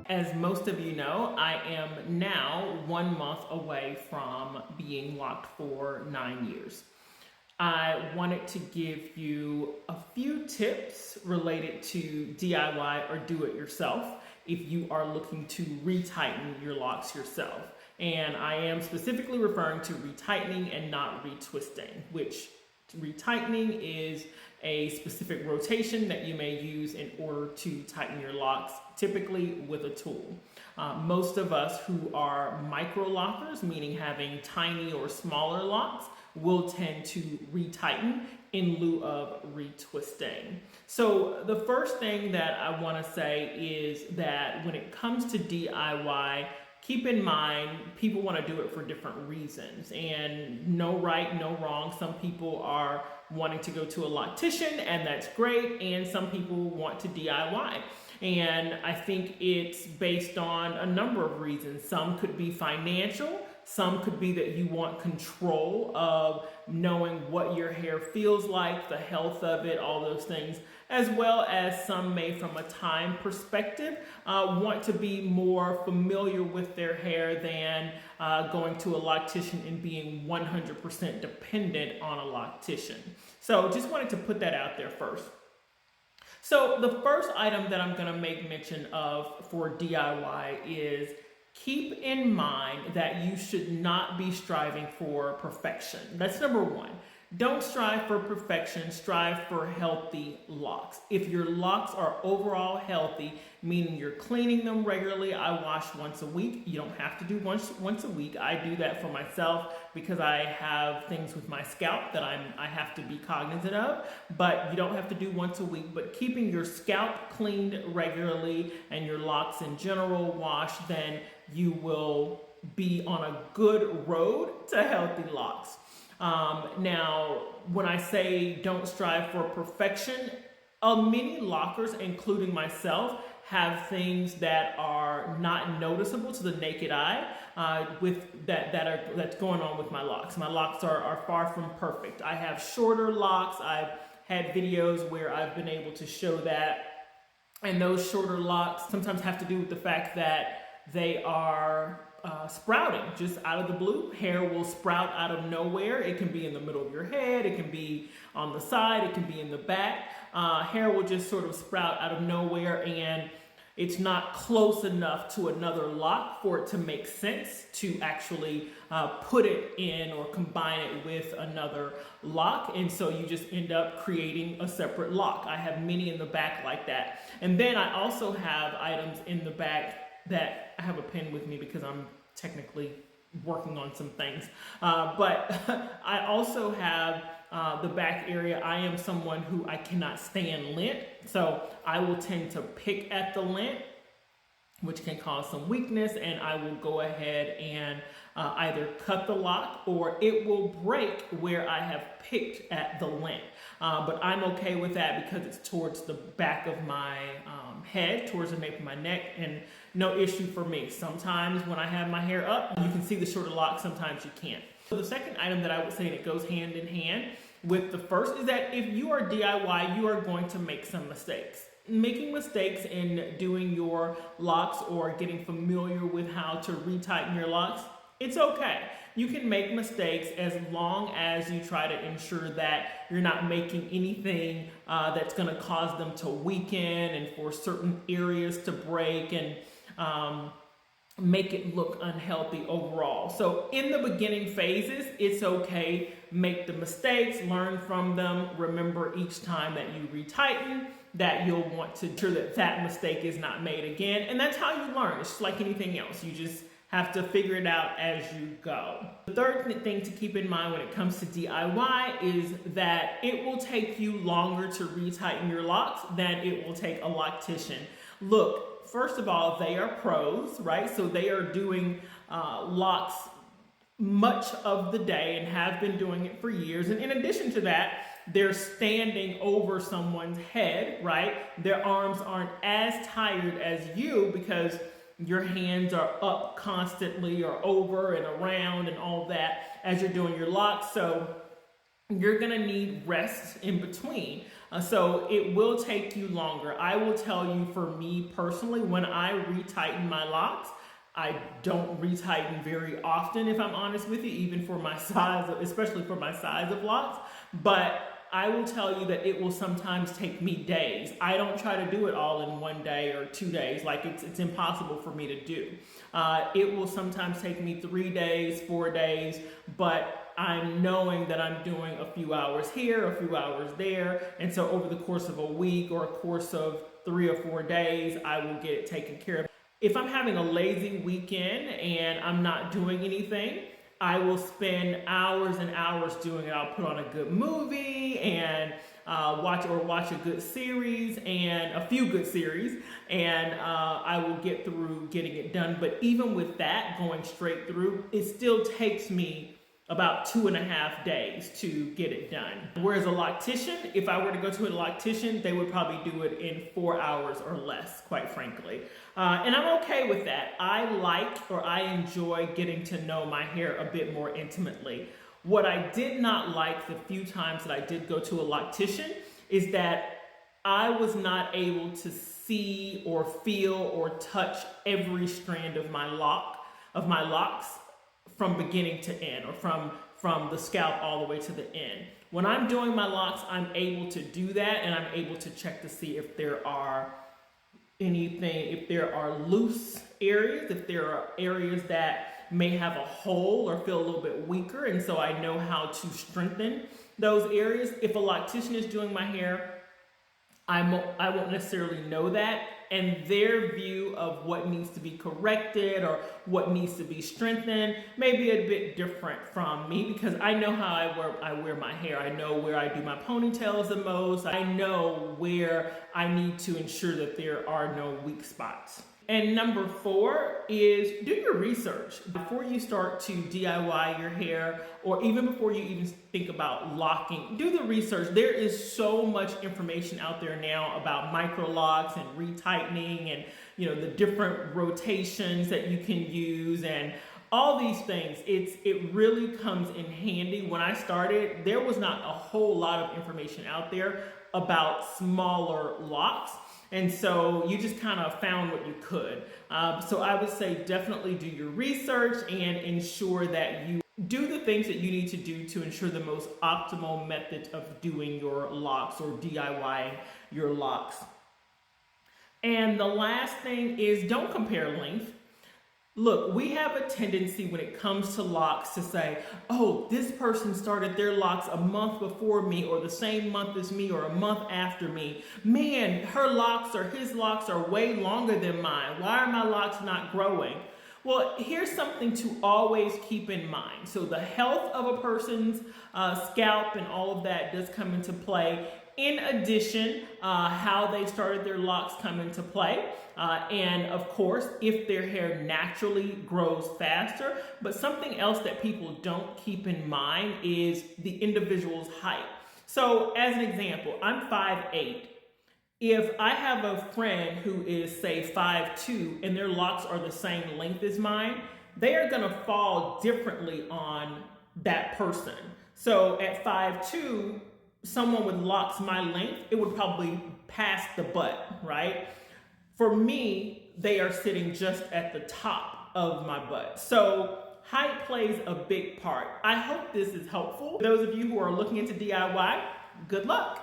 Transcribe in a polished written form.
As most of you know, I am now 1 month away from being locked for 9 years. I wanted to give you a few tips related to DIY or do it yourself if you are looking to retighten your locks yourself. And I am specifically referring to retightening and not retwisting, which retightening is a specific rotation that you may use in order to tighten your locks, typically with a tool. Most of us who are micro lockers, meaning having tiny or smaller locks, will tend to retighten in lieu of retwisting. So the first thing that I want to say is that when it comes to DIY, keep in mind, people want to do it for different reasons, and no right, no wrong. Some people are wanting to go to a loctician, and that's great, and some people want to DIY. And I think it's based on a number of reasons. Some could be financial. Some could be that you want control of knowing what your hair feels like, the health of it, all those things, as well as some may, from a time perspective, want to be more familiar with their hair than going to a loctician and being 100% dependent on a loctician. So just wanted to put that out there first. So the first item that I'm going to make mention of for DIY is keep in mind that you should not be striving for perfection. That's number one. Don't strive for perfection, strive for healthy locks. If your locks are overall healthy, meaning you're cleaning them regularly, I wash once a week. You don't have to do once a week. I do that for myself because I have things with my scalp that I have to be cognizant of, but you don't have to do once a week. But keeping your scalp cleaned regularly and your locks in general washed, then you will be on a good road to healthy locks. Now, when I say don't strive for perfection, many lockers, including myself, have things that are not noticeable to the naked eye that's going on with my locks. My locks are far from perfect. I have shorter locks. I've had videos where I've been able to show that, and those shorter locks sometimes have to do with the fact that they are sprouting just out of the blue. Hair will sprout out of nowhere. It can be in the middle of your head. It can be on the side. It can be in the back. Hair will just sort of sprout out of nowhere, and it's not close enough to another lock for it to make sense to actually put it in or combine it with another lock. And so you just end up creating a separate lock. I have many in the back like that. And then I also have items in the back that I have a pen with me because I'm technically working on some things. But I also have the back area. I am someone who I cannot stand lint, so I will tend to pick at the lint, which can cause some weakness, and I will go ahead and either cut the lock or it will break where I have picked at the lint. But I'm okay with that because it's towards the back of my head, towards the nape of my neck, and no issue for me. Sometimes when I have my hair up, you can see the shorter lock, sometimes you can't. So the second item that I would say that goes hand in hand with the first is that if you are DIY, you are going to make some mistakes. Making mistakes in doing your locks or getting familiar with how to retighten your locks, it's okay. You can make mistakes as long as you try to ensure that you're not making anything that's going to cause them to weaken and for certain areas to break and make it look unhealthy overall. So in the beginning phases, it's okay. Make the mistakes, learn from them. Remember each time that you retighten that you'll want to ensure that that mistake is not made again. And that's how you learn. It's just like anything else. You just have to figure it out as you go. The third thing to keep in mind when it comes to DIY is that it will take you longer to retighten your locks than it will take a loctician. Look, first of all, they are pros, right? So they are doing locks much of the day and have been doing it for years. And in addition to that, they're standing over someone's head, right? Their arms aren't as tired as you because your hands are up constantly or over and around and all that as you're doing your locks. So you're gonna need rest in between. So it will take you longer. I will tell you, for me personally, when I retighten my locks, I don't retighten very often, if I'm honest with you, even for my size, especially for my size of locks. But I will tell you that it will sometimes take me days. I don't try to do it all in 1 day or 2 days. Like it's impossible for me to do. It will sometimes take me 3 days, 4 days, but I'm knowing that I'm doing a few hours here, a few hours there. And so over the course of a week or a course of 3 or 4 days, I will get it taken care of. If I'm having a lazy weekend and I'm not doing anything, I will spend hours and hours doing it. I'll put on a good movie and watch a good series, and a few good series, and I will get through getting it done. But even with that, going straight through, it still takes me about 2.5 days to get it done. Whereas a loctician, if I were to go to a loctician, they would probably do it in 4 hours or less, quite frankly. And I'm okay with that. I enjoy getting to know my hair a bit more intimately. What I did not like the few times that I did go to a loctician is that I was not able to see or feel or touch every strand of my locks from beginning to end, or from the scalp all the way to the end. When I'm doing my locks, I'm able to do that, and I'm able to check to see if there are loose areas, if there are areas that may have a hole or feel a little bit weaker, and so I know how to strengthen those areas. If a loctician is doing my hair, I won't necessarily know that, and their view of what needs to be corrected or what needs to be strengthened may be a bit different from me, because I know how I wear my hair. I know where I do my ponytails the most. I know where I need to ensure that there are no weak spots. And number 4 is do your research. Before you start to DIY your hair, or even before you even think about locking, do the research. There is so much information out there now about micro locks and retightening, and the different rotations that you can use and all these things. It really comes in handy. When I started, there was not a whole lot of information out there about smaller locks. And so you just kind of found what you could. So I would say definitely do your research and ensure that you do the things that you need to do to ensure the most optimal method of doing your locks or DIYing your locks. And the last thing is, don't compare length. Look, we have a tendency when it comes to locks to say, oh, this person started their locks a month before me, or the same month as me, or a month after me. Man, her locks or his locks are way longer than mine. Why are my locks not growing? Well, here's something to always keep in mind. So the health of a person's scalp and all of that does come into play. In addition, how they started their locks come into play. And of course, if their hair naturally grows faster. But something else that people don't keep in mind is the individual's height. So as an example, I'm 5'8". If I have a friend who is, say, 5'2", and their locks are the same length as mine, they are going to fall differently on that person. So at 5'2", someone with locks my length, it would probably pass the butt, right? For me, they are sitting just at the top of my butt. So height plays a big part. I hope this is helpful. For those of you who are looking into DIY, good luck.